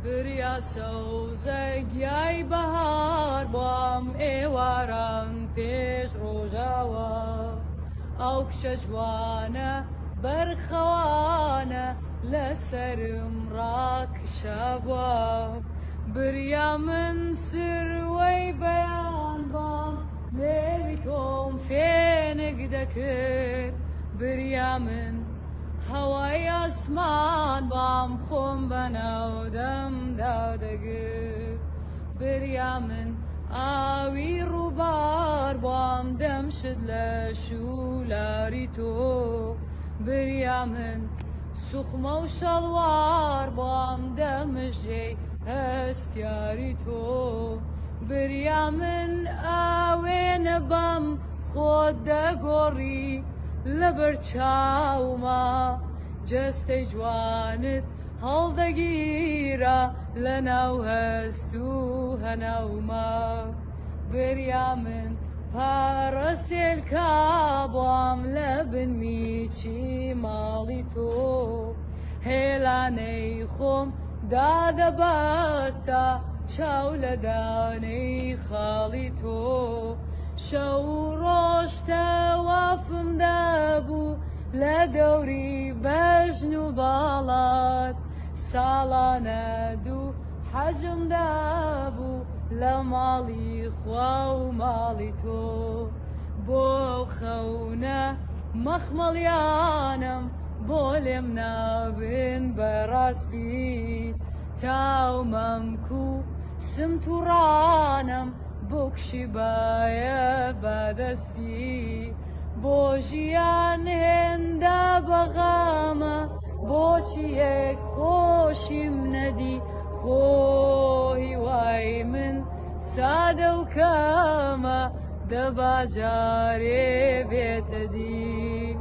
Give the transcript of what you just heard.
بریا سەوزەگیای بەهار بۆم ئێواران پێش ڕۆژاوە ئەو کچە جوانە بەرخەوانە لەسەرم ڕاکشابووە بریا من سروەی بەیان بام لێوی تۆم فێنک دەکرد بریا من هەوای ئاسمان بام خۆم بەناو دەمدا دەگرت بریا من ئاوی ڕووبار بام دەمشت لە شولاری تۆ بریا من سوخمە و شەڵوار بام دەمژێی هەستیاری تۆ بریا من ئاوێنە بەم خۆت دەگۆڕی لەبەر چاومە جەستەی جوانت هەڵدەگیرە لەناو هەست و هەناومە بریا من پارەسێلکا بۆم لە بنمیچی ماڵی تۆ هێلانەی خۆم دادەبەستە چاو لە دانەی خاڵی تۆ شەو ڕۆژ تەوافم دەبوو لە دەوری بەژن و باڵات ساڵانە دوو حەجم دەبوو لە ماڵی خوا و ماڵی تۆ بۆ خەونە مەخمەڵیانم بۆ لێم نابن بەڕاستی تاومەمک و سمتوڕانم بۆ کشی باە بەدەستی بۆ ژیان هێندە بەغامە بۆچی یەک خۆشیم نەدی خۆی وای من سادە و کەمە دەبا جارێ بێتە دی